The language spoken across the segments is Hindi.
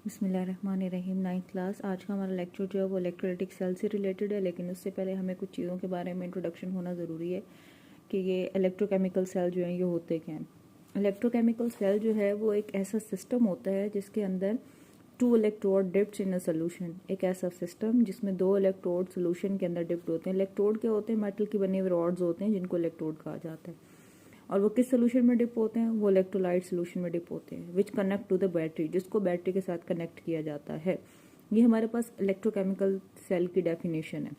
बिस्मिल्लाहिर्रहमानिर्रहीम। 9th class. आज का हमारा लेक्चर जो है वो इलेक्ट्रोलाइटिक सेल से रिलेटेड है, लेकिन उससे पहले हमें कुछ चीज़ों के बारे में इंट्रोडक्शन होना ज़रूरी है कि ये इलेक्ट्रोकेमिकल सेल जो हैं ये होते क्या हैं। इलेक्ट्रोकेमिकल सेल जो है वो एक ऐसा सिस्टम होता है जिसके अंदर 2 electrode dipped in a solution. एक ऐसा सिस्टम जिसमें 2 इलेक्ट्रोड सोल्यूशन के अंदर डिप्ड होते हैं। इलेक्ट्रोड क्या होते हैं? मेटल की बनी हुई रॉड्स होते हैं जिनको इलेक्ट्रोड कहा जाता है। और वो किस सोल्यूशन में डिप होते हैं? वो इलेक्ट्रोलाइट सोल्यूशन में डिप होते हैं, which connect to the battery, जिसको बैटरी के साथ कनेक्ट किया जाता है। ये हमारे पास इलेक्ट्रोकेमिकल सेल की डेफिनेशन है।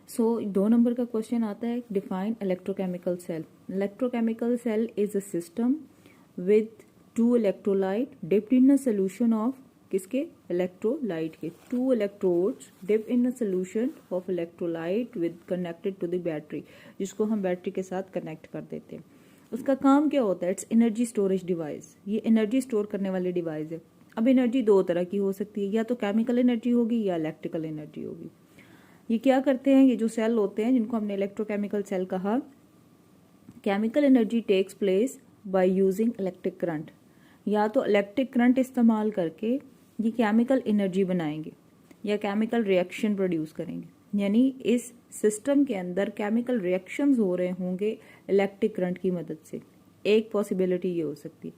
सो 2 नंबर का क्वेश्चन आता है, define electrochemical cell. Electrochemical cell is a system with 2 electrolyte dipped in a solution of किसके? इलेक्ट्रोलाइट के। 2 electrodes dip in a solution of electrolyte with connected to the battery, जिसको हम बैटरी के साथ कनेक्ट कर देते हैं। उसका काम क्या होता है? It's energy storage device. ये एनर्जी स्टोर करने वाली डिवाइस है। अब एनर्जी 2 तरह की हो सकती है, या तो केमिकल एनर्जी होगी या इलेक्ट्रिकल एनर्जी होगी। ये क्या करते हैं? ये जो सेल होते हैं जिनको हमने इलेक्ट्रोकेमिकल सेल कहा, chemical energy takes place by using electric current. या तो इलेक्ट्रिक करंट इस्तेमाल करके ये केमिकल एनर्जी बनाएंगे या केमिकल रिएक्शन प्रोड्यूस करेंगे। यानी इस सिस्टम के अंदर केमिकल रिएक्शंस हो रहे होंगे इलेक्ट्रिक करंट की मदद से। एक पॉसिबिलिटी ये हो सकती है।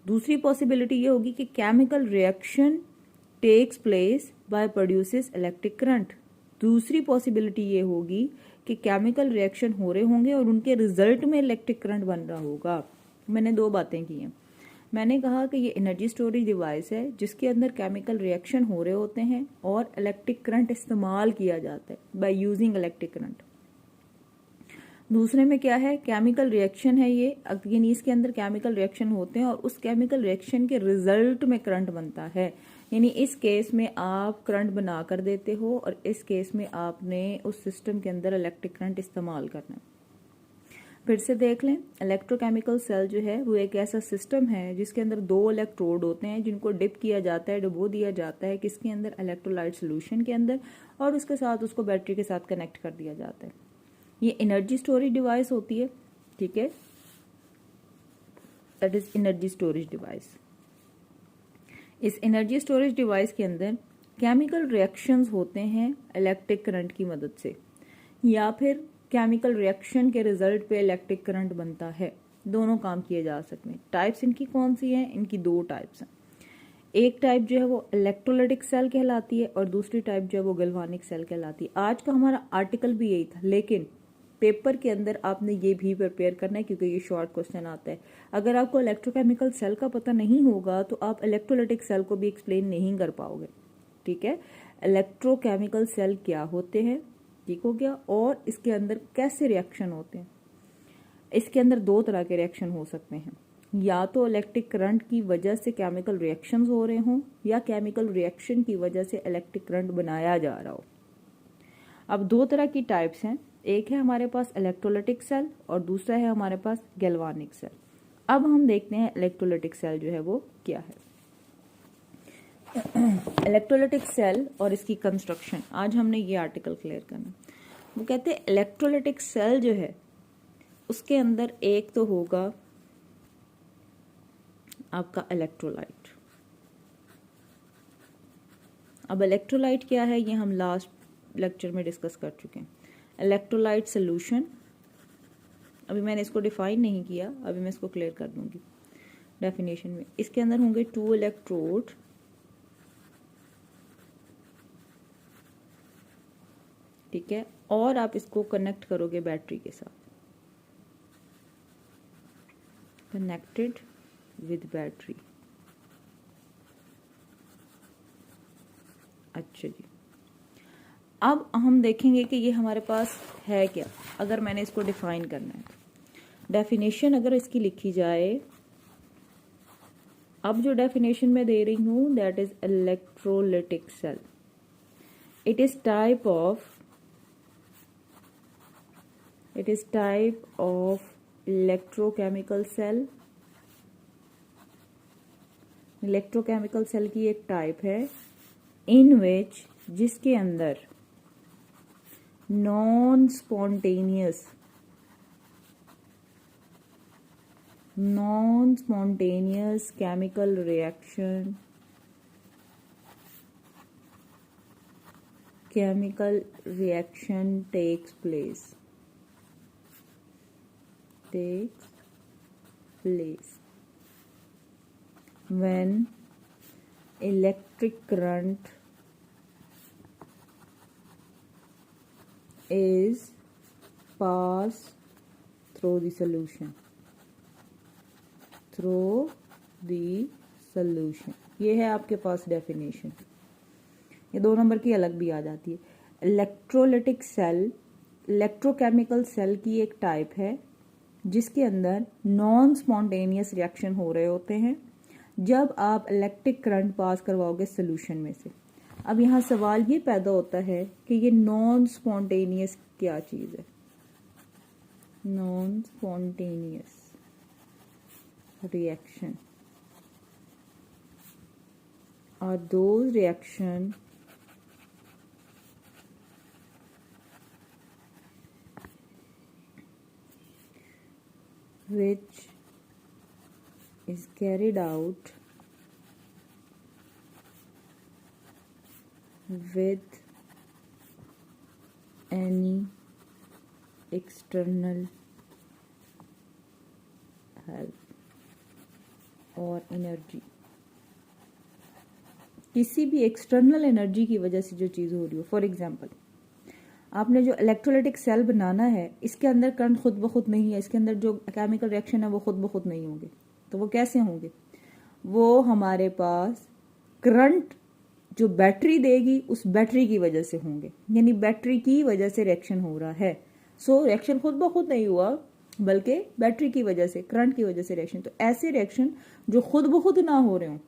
दूसरी पॉसिबिलिटी ये होगी कि chemical reaction takes place by produces electric current. दूसरी पॉसिबिलिटी ये होगी कि केमिकल रिएक्शन हो रहे होंगे और उनके रिजल्ट में इलेक्ट्रिक करंट बन रहा होगा। मैंने 2 बातें की हैं। मैंने कहा कि ये एनर्जी स्टोरेज डिवाइस है जिसके अंदर केमिकल रिएक्शन हो रहे होते हैं और इलेक्ट्रिक करंट इस्तेमाल किया जाता है बाय यूजिंग इलेक्ट्रिक करंट। दूसरे में क्या है? केमिकल रिएक्शन है ये, यानी इसके अंदर केमिकल रिएक्शन होते हैं और उस केमिकल रिएक्शन के रिजल्ट में करंट बनता है। यानी इस केस में आप करंट बना कर देते हो और इस केस में आपने उस सिस्टम के अंदर इलेक्ट्रिक करंट इस्तेमाल करना है। फिर से देख लें, इलेक्ट्रोकेमिकल सेल जो है वो एक ऐसा सिस्टम है जिसके अंदर 2 इलेक्ट्रोड होते हैं जिनको डिप किया जाता है, डुबो दिया जाता है किसके अंदर? इलेक्ट्रोलाइट सोल्यूशन के अंदर, और उसके साथ उसको बैटरी के साथ कनेक्ट कर दिया जाता है। ये एनर्जी स्टोरेज डिवाइस होती है, ठीक है, that is energy storage device. इस एनर्जी स्टोरेज डिवाइस के अंदर केमिकल रिएक्शंस होते हैं इलेक्ट्रिक करंट की मदद से, या फिर केमिकल रिएक्शन के रिजल्ट पे इलेक्ट्रिक करंट बनता है। दोनों काम किए जा सकते हैं। टाइप्स इनकी कौन सी हैं? इनकी 2 टाइप्स हैं। एक टाइप जो है वो इलेक्ट्रोलाइटिक सेल कहलाती है और दूसरी टाइप जो है वो गैल्वानिक सेल कहलाती है। आज का हमारा आर्टिकल भी यही था, लेकिन पेपर के अंदर आपने ये भी प्रिपेयर करना है क्योंकि ये शॉर्ट क्वेश्चन आता है। अगर आपको इलेक्ट्रोकेमिकल सेल का पता नहीं होगा तो आप इलेक्ट्रोलाइटिक सेल को भी एक्सप्लेन नहीं कर पाओगे, ठीक है। इलेक्ट्रोकेमिकल सेल क्या होते हैं, ठीक हो गया, और इसके अंदर कैसे रिएक्शन होते हैं। इसके अंदर 2 तरह के रिएक्शन हो सकते हैं, या तो इलेक्ट्रिक करंट की वजह से केमिकल रिएक्शंस हो रहे हों या केमिकल रिएक्शन की वजह से इलेक्ट्रिक करंट बनाया जा रहा हो। अब 2 तरह की टाइप्स हैं, एक है हमारे पास इलेक्ट्रोलाइटिक सेल और दूसरा है हमारे पास गैल्वानिक सेल। अब हम देखते हैं इलेक्ट्रोलाइटिक सेल जो है वो क्या है। इलेक्ट्रोलाइटिक सेल और इसकी कंस्ट्रक्शन, आज हमने ये आर्टिकल क्लियर करना। वो कहते हैं इलेक्ट्रोलाइटिक सेल जो है उसके अंदर एक तो होगा आपका इलेक्ट्रोलाइट। अब इलेक्ट्रोलाइट क्या है ये हम लास्ट लेक्चर में डिस्कस कर चुके हैं। इलेक्ट्रोलाइट सोल्यूशन, अभी मैंने इसको डिफाइन नहीं किया, अभी मैं इसको क्लियर कर दूंगी डेफिनेशन में। इसके अंदर होंगे 2 इलेक्ट्रोड, ठीक है, और आप इसको कनेक्ट करोगे बैटरी के साथ, कनेक्टेड विद बैटरी। अच्छा जी, अब हम देखेंगे कि ये हमारे पास है क्या। अगर मैंने इसको डिफाइन करना है, डेफिनेशन अगर इसकी लिखी जाए, अब जो डेफिनेशन मैं दे रही हूं that is electrolytic cell. It is type of electrochemical cell. Electrochemical cell की एक टाइप है इन विच, जिसके अंदर non spontaneous chemical reaction chemical reaction takes place when electric current is passed through the solution. ये है आपके पास डेफिनेशन। ये 2 नंबर की अलग भी आ जाती है। इलेक्ट्रोलिटिक सेल इलेक्ट्रोकेमिकल सेल की एक टाइप है जिसके अंदर नॉन स्पॉन्टेनियस रिएक्शन हो रहे होते हैं जब आप इलेक्ट्रिक करंट पास करवाओगे सोल्यूशन में से। अब यहाँ सवाल ये पैदा होता है कि ये नॉन स्पॉन्टेनियस क्या चीज़ है। Non spontaneous reaction are those reaction which is carried out with any external help और एनर्जी। किसी भी एक्सटर्नल एनर्जी की वजह से जो चीज़ हो रही हो। फॉर एग्जांपल आपने जो इलेक्ट्रोलाइटिक सेल बनाना है इसके अंदर करंट खुद ब खुद नहीं है, इसके अंदर जो केमिकल रिएक्शन है वो खुद ब खुद नहीं होंगे। तो वो कैसे होंगे? वो हमारे पास करंट जो बैटरी देगी उस बैटरी की वजह से होंगे, यानी बैटरी की वजह से रिएक्शन हो रहा है। सो रिएक्शन खुद ब खुद नहीं हुआ बल्कि बैटरी की वजह से, करंट की वजह से रिएक्शन। तो ऐसे रिएक्शन जो खुद ब खुद ना हो रहे हों,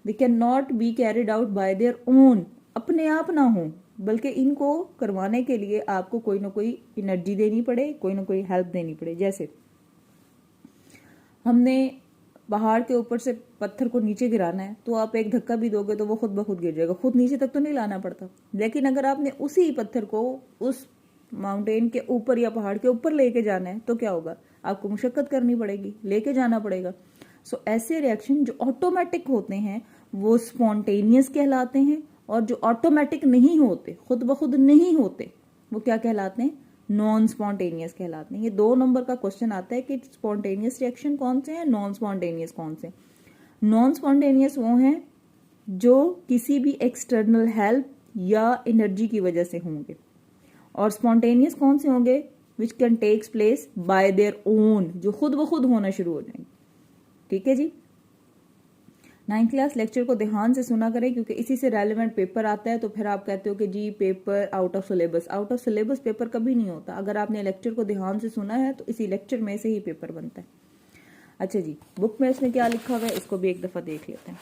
they can not be carried out by their own, अपने आप ना हो, बल्कि इनको करवाने के लिए आपको कोई ना कोई एनर्जी देनी पड़े, कोई ना कोई हेल्प देनी पड़े। जैसे हमने पहाड़ के ऊपर से पत्थर को नीचे गिराना है तो आप एक धक्का भी दोगे तो वो खुद ब खुद गिर जाएगा, खुद नीचे तक तो नहीं लाना पड़ता। लेकिन अगर आपने उसी पत्थर को उस माउंटेन के ऊपर या पहाड़ के ऊपर लेके जाना है तो क्या होगा? आपको मुशक्कत करनी पड़ेगी, लेके जाना पड़ेगा। सो ऐसे रिएक्शन जो ऑटोमेटिक होते हैं वो स्पॉन्टेनियस कहलाते हैं, और जो ऑटोमेटिक नहीं होते, खुद ब खुद नहीं होते, वो क्या कहलाते हैं? नॉन स्पॉन्टेनियस कहलाते हैं। ये 2 नंबर का क्वेश्चन आता है कि स्पॉन्टेनियस रिएक्शन कौन से हैं, नॉन स्पॉन्टेनियस कौन से। नॉन स्पॉन्टेनियस वो हैं जो किसी भी एक्सटर्नल हेल्प या एनर्जी की वजह से होंगे, और स्पॉन्टेनियस कौन से होंगे? Which can takes place by their own, जो खुद ब खुद होना शुरू हो जाएंगे। ठीक है जी। 9th क्लास लेक्चर को ध्यान से सुना करें क्योंकि इसी से रेलेवेंट पेपर आता है। तो फिर आप कहते हो कि जी paper out of syllabus. Out of syllabus paper कभी नहीं होता। अगर आपने लेक्चर को ध्यान से सुना है तो इसी लेक्चर में से ही पेपर बनता है। अच्छा जी, बुक में इसमें क्या लिखा हुआ है इसको भी एक दफा देख लेते हैं।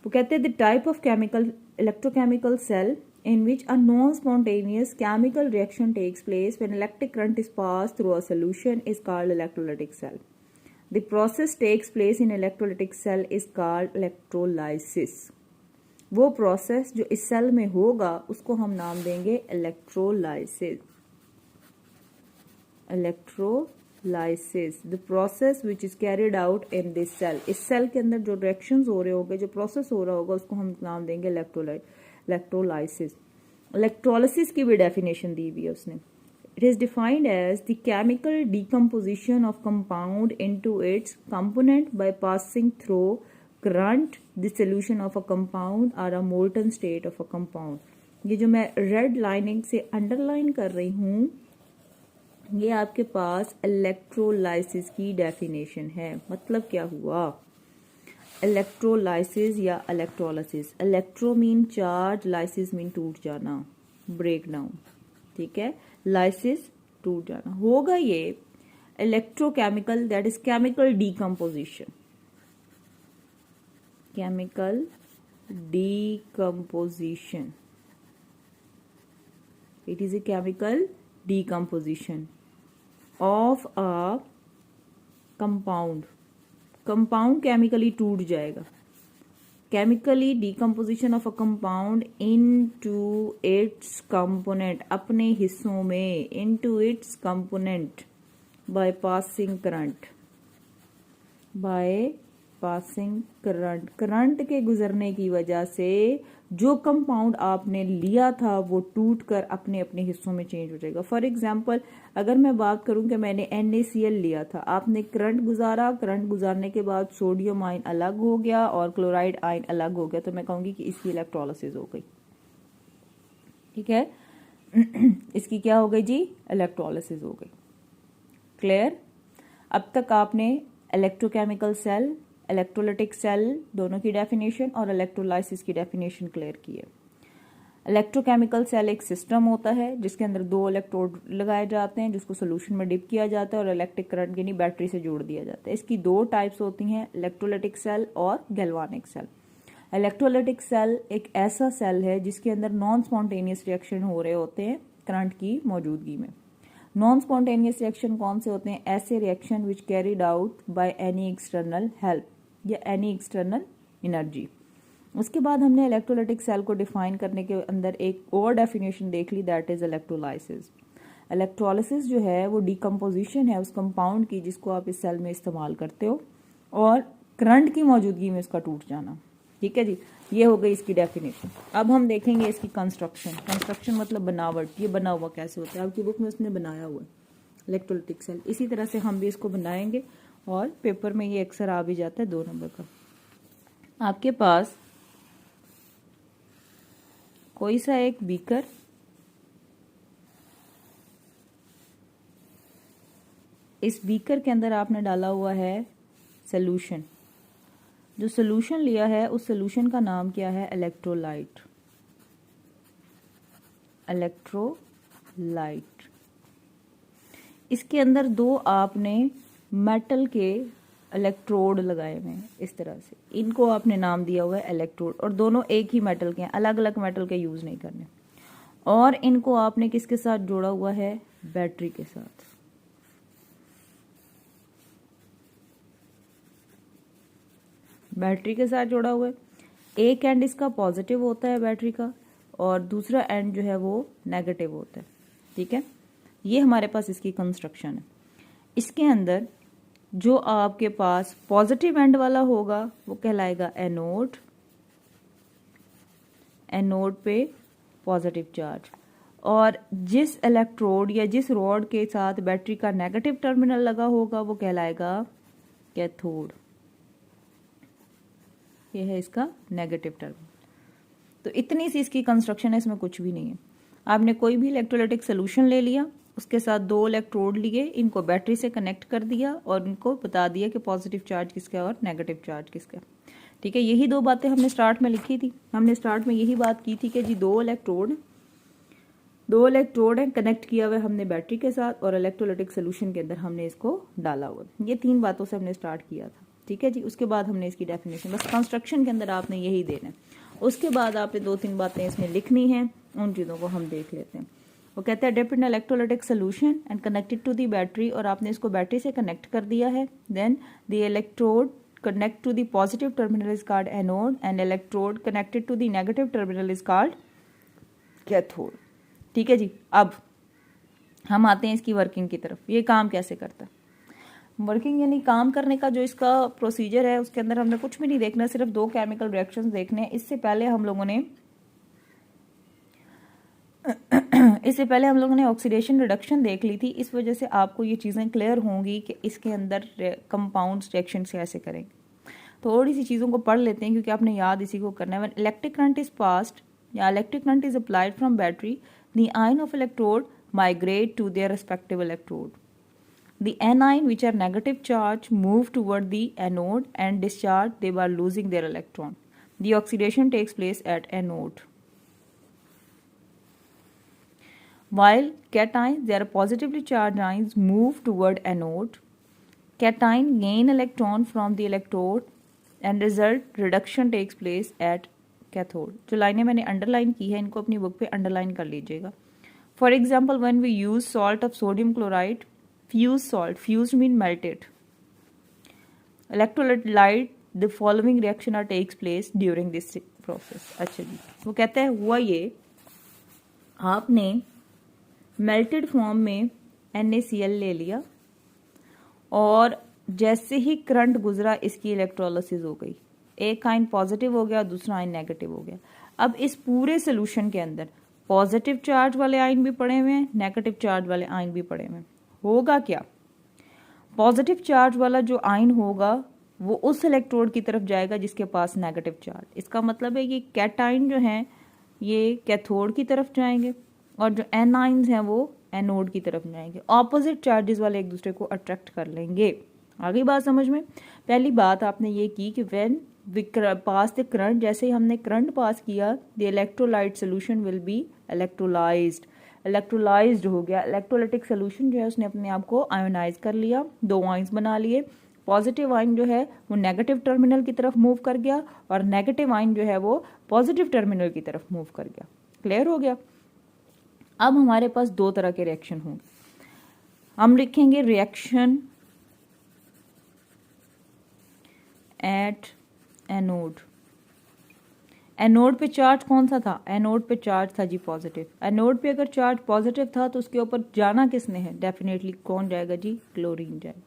वो कहते हैं the type of chemical electrochemical cell in which a non-spontaneous chemical reaction takes place when electric current is passed through a solution is called electrolytic cell. The process takes place in electrolytic cell is called electrolysis. वो प्रोसेस जो इस सेल में होगा उसको हम नाम देंगे electrolysis. Electrolysis the process which is carried out in this cell. इस सेल के अंदर जो रिएक्शंस हो रहे होंगे, जो प्रोसेस हो रहा होगा उसको हम नाम देंगे इलेक्ट्रोलाइसिस। इलेक्ट्रोलिसिस की भी डेफिनेशन दी हुई है उसने। It is defined as the chemical decomposition of compound into its component by passing through current the solution of a compound और a molten state of a compound. ये जो मैं रेड लाइनिंग से अंडरलाइन कर रही हूँ ये आपके पास इलेक्ट्रोलाइसिस की डेफिनेशन है। मतलब क्या हुआ? इलेक्ट्रोलाइसिस या electrolysis. Electro mean charge, lysis mean टूट जाना, ब्रेक डाउन। ठीक है, लाइसिस टूट जाना। होगा ये electrochemical, that is chemical decomposition. Chemical decomposition, it is a chemical decomposition of a compound. Compound chemically टूट जाएगा। Chemically decomposition of a compound into its component, अपने हिस्सों में, into its component by passing current, by passing current, current के गुजरने की वजह से जो कंपाउंड आपने लिया था वो टूट कर अपने अपने हिस्सों में चेंज हो जाएगा। फॉर एग्जांपल अगर मैं बात करूं कि मैंने NaCl लिया था, आपने करंट गुजारा, करंट गुजारने के बाद सोडियम आयन अलग हो गया और क्लोराइड आयन अलग हो गया, तो मैं कहूंगी कि इसकी इलेक्ट्रोलिसिस हो गई। ठीक है, इसकी क्या हो गई जी, इलेक्ट्रोलिसिस हो गई। क्लियर? अब तक आपने इलेक्ट्रोकेमिकल सेल, इलेक्ट्रोलिटिक सेल दोनों की डेफिनेशन और इलेक्ट्रोलाइसिस की डेफिनेशन क्लियर की है। इलेक्ट्रोकेमिकल सेल एक सिस्टम होता है जिसके अंदर 2 इलेक्ट्रोड लगाए जाते हैं, जिसको सोल्यूशन में डिप किया जाता है और इलेक्ट्रिक करंट यानी बैटरी से जोड़ दिया जाता है। इसकी 2 टाइप्स होती हैं, इलेक्ट्रोलिटिक सेल और गैल्वानिक सेल। इलेक्ट्रोलिटिक सेल एक ऐसा सेल है जिसके अंदर नॉन स्पॉन्टेनियस रिएक्शन हो रहे होते हैं करंट की मौजूदगी में। नॉन स्पॉन्टेनियस रिएक्शन कौन से होते हैं? ऐसे reaction which carried out by any external help या एनी एक्सटर्नल एनर्जी। उसके बाद हमने इलेक्ट्रोलिटिक सेल को डिफाइन करने के अंदर एक और डेफिनेशन देख ली, दैट इज इलेक्ट्रोलाइसिस। इलेक्ट्रोलिसिस जो है वो डिकम्पोजिशन है उस कंपाउंड की जिसको आप इस सेल में इस्तेमाल करते हो और करंट की मौजूदगी में उसका टूट जाना। ठीक है जी, ये हो गई इसकी डेफिनेशन। अब हम देखेंगे इसकी कंस्ट्रक्शन। कंस्ट्रक्शन मतलब बनावट, ये बना हुआ कैसे होता है, आपकी बुक में उसने बनाया हुआ है इलेक्ट्रोलिटिक सेल। इसी तरह से हम भी इसको बनाएंगे और पेपर में ये अक्सर आ भी जाता है 2 नंबर का। आपके पास कोई सा एक बीकर, इस बीकर के अंदर आपने डाला हुआ है सोल्यूशन। जो सोल्यूशन लिया है उस सोल्यूशन का नाम क्या है? इलेक्ट्रोलाइट। इलेक्ट्रोलाइट। इसके अंदर 2 आपने मेटल के इलेक्ट्रोड लगाए हुए हैं इस तरह से, इनको आपने नाम दिया हुआ है इलेक्ट्रोड, और दोनों एक ही मेटल के हैं, अलग अलग मेटल के यूज नहीं करने। और इनको आपने किसके साथ जोड़ा हुआ है? बैटरी के साथ। बैटरी के साथ जोड़ा हुआ है। एक एंड इसका पॉजिटिव होता है बैटरी का और दूसरा एंड जो है वो नेगेटिव होता है। ठीक है, ये हमारे पास इसकी कंस्ट्रक्शन है। इसके अंदर जो आपके पास पॉजिटिव एंड वाला होगा वो कहलाएगा एनोड। एनोड पे पॉजिटिव चार्ज, और जिस इलेक्ट्रोड या जिस रॉड के साथ बैटरी का नेगेटिव टर्मिनल लगा होगा वो कहलाएगा कैथोड। ये है इसका नेगेटिव टर्मिनल। तो इतनी सी इसकी कंस्ट्रक्शन है, इसमें कुछ भी नहीं है। आपने कोई भी इलेक्ट्रोलाइटिक सोल्यूशन ले लिया, उसके साथ 2 इलेक्ट्रोड लिए, इनको बैटरी से कनेक्ट कर दिया और इनको बता दिया कि पॉजिटिव चार्ज किसका और नेगेटिव चार्ज किसका। ठीक है, यही 2 बातें हमने स्टार्ट में लिखी थी। हमने स्टार्ट में यही बात की थी कि जी 2 इलेक्ट्रोड हैं, कनेक्ट किया हुआ हमने बैटरी के साथ और इलेक्ट्रोलाइटिक सोल्यूशन के अंदर हमने इसको डाला हुआ। ये 3 बातों से हमने स्टार्ट किया था। ठीक है जी, उसके बाद हमने इसकी डेफिनेशन, बस कंस्ट्रक्शन के अंदर आपने यही देना है। उसके बाद आपने 2-3 बातें इसमें लिखनी हैं, उन चीज़ों को हम देख लेते हैं। वो कहते हैं dip in electrolytic solution and connected to the battery, और आपने इसको बैटरी से कनेक्ट कर दिया है। Then the electrode connect to the positive terminal is called anode and electrode connected to the negative terminal is called cathode. ठीक है जी, अब हम आते हैं इसकी वर्किंग की तरफ। ये काम कैसे करता है? वर्किंग यानी काम करने का जो इसका प्रोसीजर है उसके अंदर हमने कुछ भी नहीं देखना, सिर्फ 2 केमिकल रिएक्शंस देखने हैं। इससे पहले हम लोगों ने ऑक्सीडेशन रिडक्शन देख ली थी। इस वजह से आपको ये चीज़ें क्लियर होंगी कि इसके अंदर कंपाउंड्स रिएक्शन कैसे करेंगे। थोड़ी सी चीज़ों को पढ़ लेते हैं क्योंकि आपने याद इसी को करना है। When electric current is passed या electric current is applied from battery, the ion of electrode migrate to their respective electrode. The anion which are negative charge move toward the anode and discharge, they are losing their electron. The oxidation takes place at anode. While cations, they are positively charged ions, move toward anode. Cation gain electron from the electrode and result reduction takes place at cathode. जो लाइनें मैंने अंडरलाइन की है इनको अपनी बुक पे अंडरलाइन कर लीजिएगा. For example, when we use salt of sodium chloride, fused salt, fused mean melted. Electrolyte, the following reaction are takes place during this process. अच्छा जी, वो कहते हैं हुआ ये, आपने मेल्टेड फॉर्म में NaCl ले लिया और जैसे ही करंट गुजरा इसकी इलेक्ट्रोलिसिस हो गई, एक आयन पॉजिटिव हो गया, दूसरा आयन नेगेटिव हो गया। अब इस पूरे सोल्यूशन के अंदर पॉजिटिव चार्ज वाले आयन भी पड़े हुए हैं, नेगेटिव चार्ज वाले आयन भी पड़े हुए हैं। होगा क्या, पॉजिटिव चार्ज वाला जो आयन होगा वो उस इलेक्ट्रोड की तरफ जाएगा जिसके पास नेगेटिव चार्ज। इसका मतलब है ये कैटायन जो हैं ये कैथोड की तरफ जाएंगे और जो एनाइंस हैं वो एनोड की तरफ जाएंगे। ऑपोजिट चार्जेस वाले एक दूसरे को अट्रैक्ट कर लेंगे। आगे बात समझ में। पहली बात आपने ये की कि when we pass the current, जैसे ही हमने करंट पास किया the electrolyte solution will be electrolysed. Electrolysed हो गया, इलेक्ट्रोलाइटिक सोल्यूशन जो है उसने अपने आप को आयोनाइज कर लिया, दो आयंस बना लिए। पॉजिटिव आयन जो है वो नेगेटिव टर्मिनल की तरफ मूव कर गया और नेगेटिव आयन जो है वो पॉजिटिव टर्मिनल की तरफ मूव कर गया। क्लियर हो गया। अब हमारे पास दो तरह के रिएक्शन होंगे। हम लिखेंगे रिएक्शन एट एनोड। एनोड पे चार्ज कौन सा था, एनोड पे चार्ज था जी पॉजिटिव। एनोड पे अगर चार्ज पॉजिटिव था तो उसके ऊपर जाना किसने है, डेफिनेटली कौन जाएगा जी, क्लोरीन जाएगा।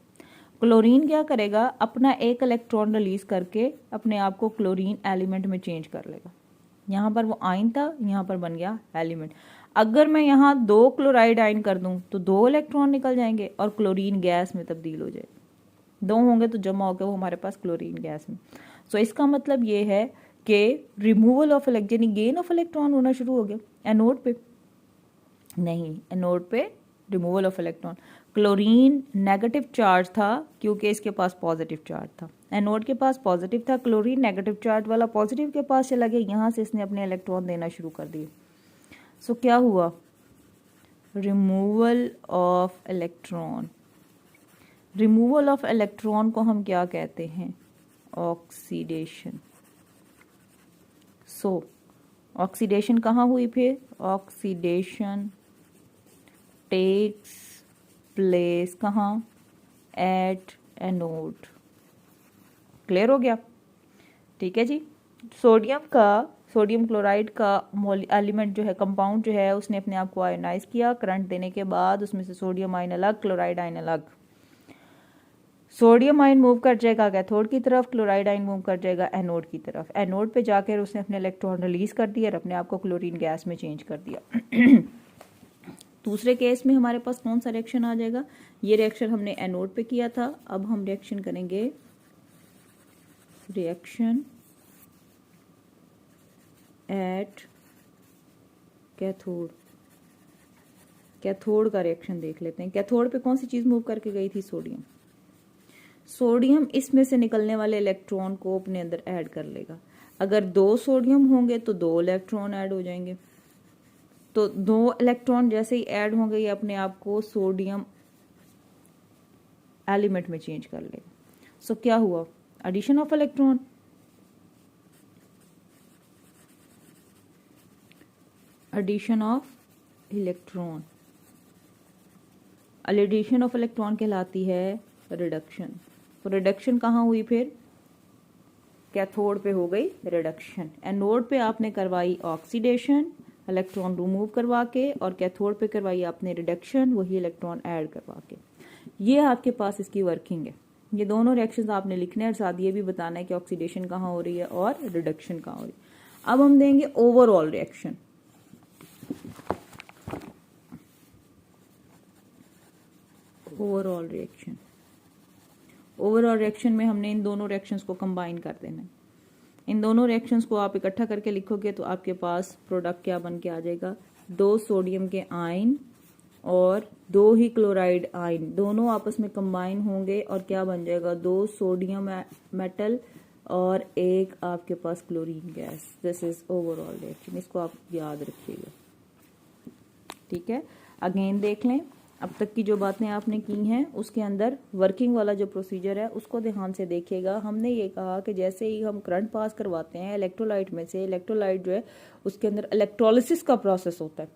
क्लोरीन क्या करेगा, अपना एक इलेक्ट्रॉन रिलीज करके अपने आप को क्लोरीन एलिमेंट में चेंज कर लेगा। यहाँ पर वो आयन था, यहाँ पर बन गया एलिमेंट। अगर मैं यहाँ दो क्लोराइड आयन कर दूं तो दो इलेक्ट्रॉन निकल जाएंगे और क्लोरीन गैस में तब्दील हो जाएगा। दो होंगे तो जमा होकर वो हमारे पास क्लोरीन गैस में। सो इसका मतलब ये है कि रिमूवल ऑफ इलेक्ट्रॉन, यानी गेन ऑफ इलेक्ट्रॉन होना शुरू हो गया। एनोड पे नहीं, एनोड पे removal of electron. Chlorine negative charge था क्योंकि इसके पास पॉजिटिव चार्ज था। एनोड के पास पॉजिटिव था, क्लोरीन नेगेटिव चार्ज वाला पॉजिटिव के पास चला गया, यहाँ से इसने अपने इलेक्ट्रॉन देना शुरू कर दिए। सो क्या हुआ, removal of electron. Removal of electron को हम क्या कहते हैं, ऑक्सीडेशन। सो ऑक्सीडेशन कहाँ हुई फिर, ऑक्सीडेशन टेक्स प्लेस कहाँ, एट एनोड। क्लियर हो गया, ठीक है जी। सोडियम क्लोराइड का एलिमेंट जो है, कंपाउंड जो है, उसने अपने आप को आयोनाइज किया। करंट देने के बाद उसमें से सोडियम आयन अलग, क्लोराइड आयन अलग। सोडियम आयन मूव कर जाएगा कैथोड की तरफ, क्लोराइड आयन मूव कर जाएगा एनोड की तरफ। एनोड पे जाकर उसने अपने इलेक्ट्रॉन रिलीज कर दिया और अपने आप को क्लोरीन गैस में चेंज कर दिया। दूसरे केस में हमारे पास कौन सा रिएक्शन आ जाएगा, ये रिएक्शन हमने एनोड पे किया था, अब हम रिएक्शन करेंगे रिएक्शन एट कैथोड। कैथोड का रिएक्शन देख लेते हैं। कैथोड पे कौन सी चीज मूव करके गई थी, सोडियम। सोडियम इसमें से निकलने वाले इलेक्ट्रॉन को अपने अंदर ऐड कर लेगा। अगर दो सोडियम होंगे तो दो इलेक्ट्रॉन ऐड हो जाएंगे। तो दो इलेक्ट्रॉन जैसे ही ऐड होंगे ये अपने आप को सोडियम एलिमेंट में चेंज कर लेगा। सो क्या हुआ, addition of electron. Addition of electron, addition of electron कहलाती है रिडक्शन। तो रिडक्शन कहाँ हुई फिर, कैथोड पे हो गई रिडक्शन। एनोड पे आपने करवाई ऑक्सीडेशन, इलेक्ट्रॉन रिमूव करवा के, और कैथोड पे करवाई आपने रिडक्शन, वही इलेक्ट्रॉन ऐड करवा के। ये आपके पास इसकी वर्किंग है। ये दोनों रिएक्शंस आपने लिखने और साथ ये भी बताना है कि ऑक्सीडेशन कहाँ हो रही है और रिडक्शन कहाँ हो रही है। अब हम देंगे overall reaction. Overall reaction, overall reaction में हमने इन दोनों रिएक्शंस को कंबाइन कर देना है। इन दोनों रिएक्शंस को आप इकट्ठा करके लिखोगे तो आपके पास प्रोडक्ट क्या बन के आ जाएगा, दो सोडियम के आयन और दो ही क्लोराइड आयन दोनों आपस में कंबाइन होंगे और क्या बन जाएगा, दो सोडियम मेटल और एक आपके पास chlorine gas. This is overall reaction, इसको आप याद रखिएगा, ठीक है। अगेन देख लें, अब तक की जो बातें आपने की हैं उसके अंदर वर्किंग वाला जो प्रोसीजर है उसको ध्यान से देखिएगा। हमने ये कहा कि जैसे ही हम करंट पास करवाते हैं इलेक्ट्रोलाइट में से, इलेक्ट्रोलाइट जो है उसके अंदर इलेक्ट्रोलिसिस का प्रोसेस होता है।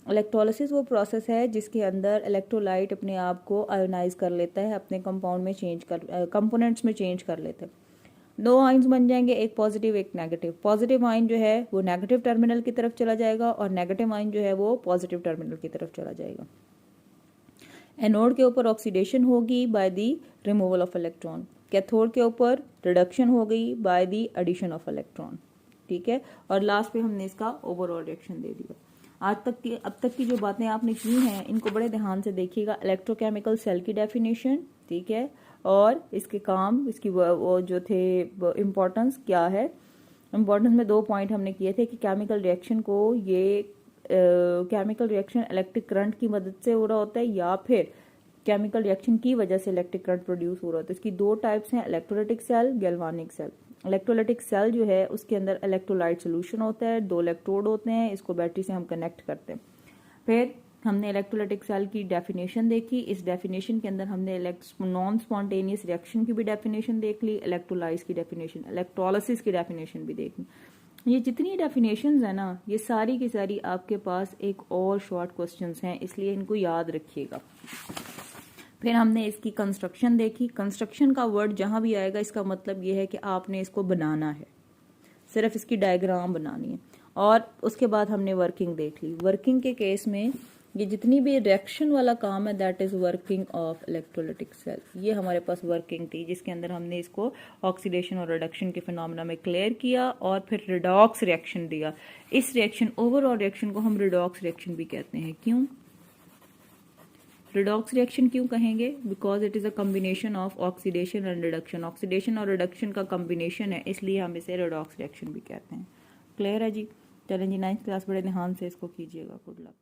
इलेक्ट्रोलिसिस वो प्रोसेस है जिसके अंदर इलेक्ट्रोलाइट अपने आप को आयोनाइज कर लेता है, अपने कंपाउंड में कंपोनेंट्स में चेंज कर लेते हैं। दो आयंस बन जाएंगे, एक पॉजिटिव एक नेगेटिव। पॉजिटिव आयन जो है वो नेगेटिव टर्मिनल की तरफ चला जाएगा और नेगेटिव आयन जो है वो पॉजिटिव टर्मिनल की तरफ चला जाएगा। एनोड के ऊपर ऑक्सीडेशन होगी by the removal of electron, cathode के ऊपर रिडक्शन हो गई by the addition of electron, ठीक है। और लास्ट पे हमने इसका ओवरऑल रिएक्शन दे दिया। अब तक की जो बातें आपने की हैं इनको बड़े ध्यान से देखिएगा। इलेक्ट्रोकेमिकल सेल की डेफिनेशन, ठीक है, और इसके काम, इसकी वो जो थे इम्पोर्टेंस क्या है। इम्पोर्टेंस में 2 पॉइंट हमने किए थे कि केमिकल रिएक्शन को ये केमिकल रिएक्शन इलेक्ट्रिक करंट की मदद से हो रहा होता है या फिर केमिकल रिएक्शन की वजह से इलेक्ट्रिक करंट प्रोड्यूस हो रहा होता है। इसकी 2 टाइप्स हैं, electrolytic cell, galvanic cell. Electrolytic cell जो है उसके अंदर इलेक्ट्रोलाइट सोल्यूशन होता है, 2 इलेक्ट्रोड होते हैं, इसको बैटरी से हम कनेक्ट करते हैं। फिर हमने इलेक्ट्रोलाइटिक सेल की डेफिनेशन देखी। इस डेफिनेशन के अंदर हमने नॉन स्पॉन्टेनियस रिएक्शन की भी डेफिनेशन देख ली, इलेक्ट्रोलाइज की डेफिनेशन, इलेक्ट्रोलिसिस की डेफिनेशन भी देखी। ये जितनी डेफिनेशंस है ना, ये सारी की सारी आपके पास एक और शॉर्ट क्वेश्चंस हैं, इसलिए इनको याद रखिएगा। फिर हमने इसकी कंस्ट्रक्शन देखी। कंस्ट्रक्शन का वर्ड जहां भी आएगा इसका मतलब ये है कि आपने इसको बनाना है, सिर्फ इसकी डायग्राम बनानी है। और उसके बाद हमने वर्किंग देख ली। वर्किंग के केस में ये जितनी भी रिएक्शन वाला काम है that is working of electrolytic cell. ये हमारे पास वर्किंग थी जिसके अंदर हमने इसको ऑक्सीडेशन और रिडक्शन के फिनोमेना में क्लियर किया और फिर रिडॉक्स रिएक्शन दिया। इस रिएक्शन, ओवरऑल रिएक्शन को हम रिडॉक्स रिएक्शन भी कहते हैं। क्यों रिडॉक्स रिएक्शन क्यों कहेंगे? Because it is a combination of oxidation and reduction. Oxidation और रिडक्शन का कॉम्बिनेशन है, इसलिए हम इसे रिडॉक्स रिएक्शन भी कहते हैं। क्लियर है जी? चलें जी, 9th क्लास बड़े ध्यान से इसको कीजिएगा। Good luck.